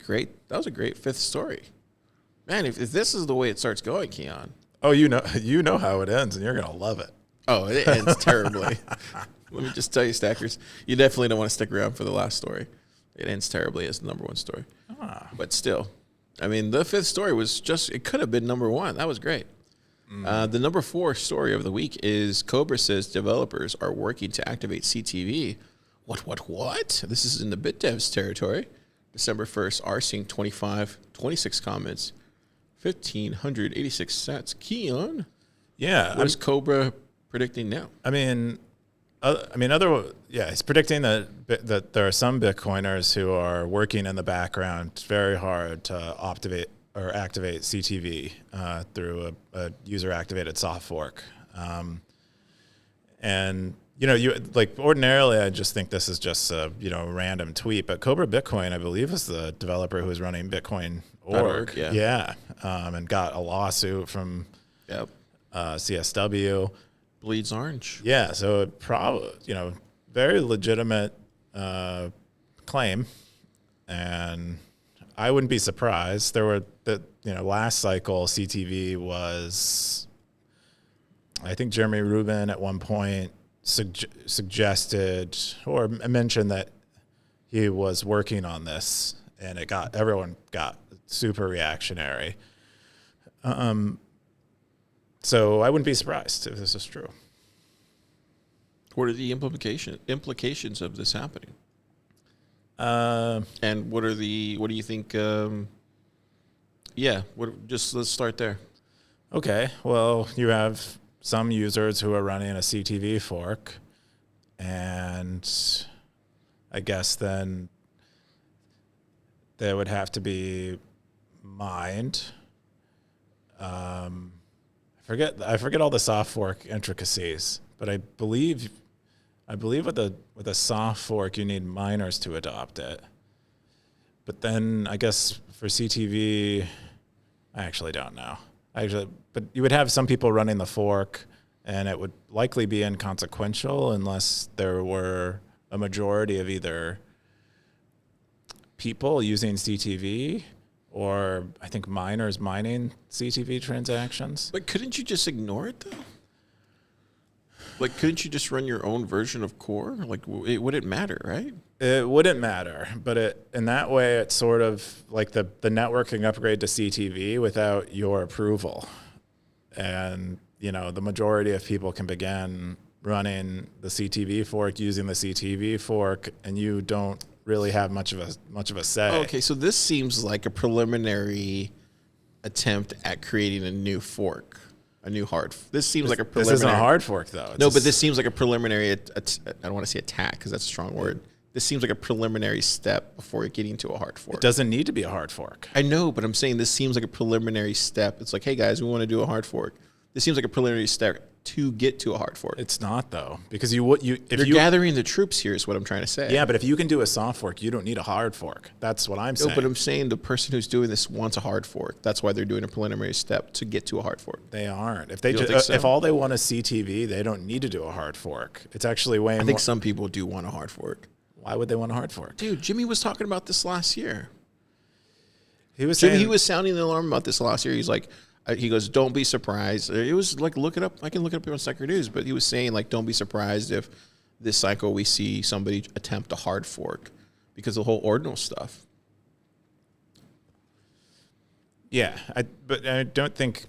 a great fifth story. Man, if this is the way it starts going, Keyan. Oh, you know how it ends, and you're going to love it. Oh, it ends terribly. Let me just tell you, Stackers, you definitely don't want to stick around for the last story. It ends terribly as the number one story. But still, I mean, the fifth story it could have been number one. That was great. The number 4 story of the week is Cobra says developers are working to activate CTV. What? This is in the BitDevs territory. December 1st, are seeing 26 comments, 1,586 sats. Keyan? Yeah. What is Cobra predicting now? He's predicting that there are some Bitcoiners who are working in the background very hard to activate CTV through a user-activated soft fork. Ordinarily, I just think this is just a random tweet, but Cobra Bitcoin, I believe, is the developer who is running Bitcoin.org. Yeah. And got a lawsuit from CSW. Bleeds orange. Yeah, so it probably, very legitimate claim, and I wouldn't be surprised. Last cycle CTV was, I think Jeremy Rubin at one point suggested or mentioned that he was working on this, and everyone got super reactionary. So I wouldn't be surprised if this is true. What are the implications of this happening? And what do you think? Let's start there. Okay. Well, you have some users who are running a CTV fork, and I guess then they would have to be mined. I forget all the soft fork intricacies, but I believe with a soft fork you need miners to adopt it. But then I guess for CTV, I actually don't know. But you would have some people running the fork, and it would likely be inconsequential unless there were a majority of either people using CTV or I think miners mining CTV transactions. But couldn't you just ignore it, though? Like, couldn't you just run your own version of Core? Like, it wouldn't matter, right? It wouldn't matter, but in that way, it's sort of like the networking upgrade to CTV without your approval. And, the majority of people can begin running the CTV fork, using the CTV fork, and you don't really have much of a say. Okay, so this seems like a preliminary attempt at creating a new fork, a new hard. This seems like a preliminary. This isn't a hard fork, though. But this seems like a preliminary. I don't want to say attack because that's a strong word. This seems like a preliminary step before getting to a hard fork. It doesn't need to be a hard fork. I know, but I'm saying this seems like a preliminary step. It's like, hey guys, we want to do a hard fork. This seems like a preliminary step to get to a hard fork. It's not, though, because you're gathering the troops here is what I'm trying to say. Yeah, but if you can do a soft fork, you don't need a hard fork. That's what I'm saying. No, but I'm saying the person who's doing this wants a hard fork. That's why they're doing a preliminary step to get to a hard fork. They aren't. If all they want is CTV, they don't need to do a hard fork. It's actually way more. I think some people do want a hard fork. Why would they want a hard fork? Dude, Jimmy was talking about this last year. He was sounding the alarm about this last year. He's like, he goes, don't be surprised. It was like, look it up. I can look it up here on Stacker.News, but he was saying, like, don't be surprised if this cycle we see somebody attempt a hard fork because of the whole ordinal stuff. Yeah, but I don't think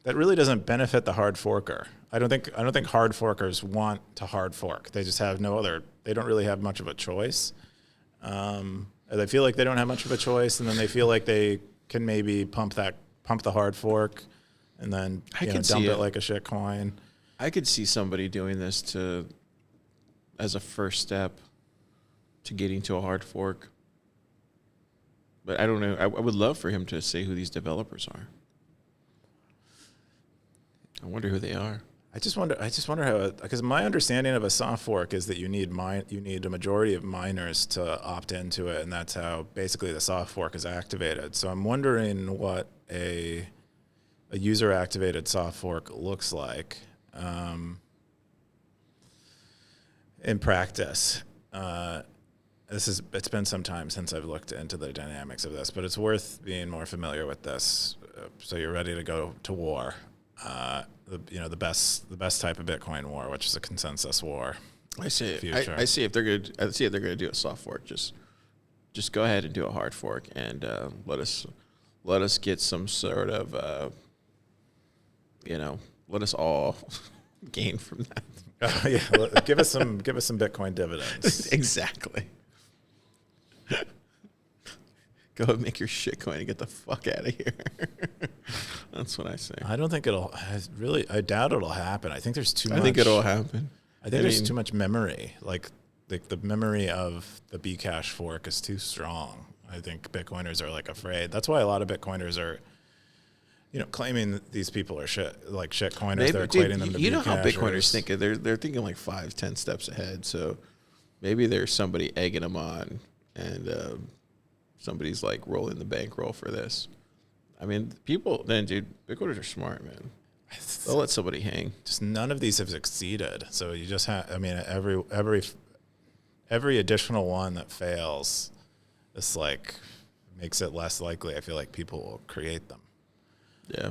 that really doesn't benefit the hard forker. I don't think hard forkers want to hard fork. They just have they don't really have much of a choice. They feel like they don't have much of a choice, and then they feel like they can maybe pump the hard fork, and then dump it like a shit coin. I could see somebody doing this as a first step to getting to a hard fork. But I don't know. I would love for him to say who these developers are. I wonder who they are. I just wonder how, because my understanding of a soft fork is that you need a majority of miners to opt into it, and that's how basically the soft fork is activated. So I'm wondering what a user-activated soft fork looks like in practice. it's been some time since I've looked into the dynamics of this, but it's worth being more familiar with this. So you're ready to go to war. The best type of Bitcoin war, which is a consensus war. I see. I see if they're good. I see if they're going to do a soft fork. Just go ahead and do a hard fork, and let us get some sort of let us all gain from that. Yeah, give us some Bitcoin dividends. Exactly. Go and make your shitcoin and get the fuck out of here. That's what I say. I don't think I doubt it'll happen. I think there's too much. I think it'll happen. I think there's too much memory. Like the memory of the Bcash fork is too strong. I think Bitcoiners are like afraid. That's why a lot of Bitcoiners are, claiming that these people are shit coiners. Maybe, they're equating them to you know how Bitcoiners Bcashers. think. They're thinking like 5-10 steps ahead. So maybe there's somebody egging them on, and somebody's like rolling the bankroll for this. I mean, Bitcoiners are smart, man. They'll let somebody hang. Just none of these have succeeded. So you just have. I mean, every additional one that fails, it's like makes it less likely. I feel like people will create them. Yeah.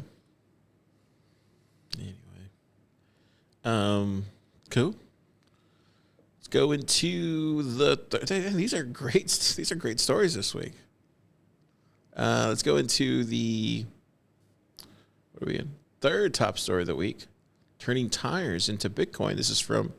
Anyway, cool. Let's go into these are great. These are great stories this week. Let's go into the third top story of the week: turning tires into Bitcoin. This is from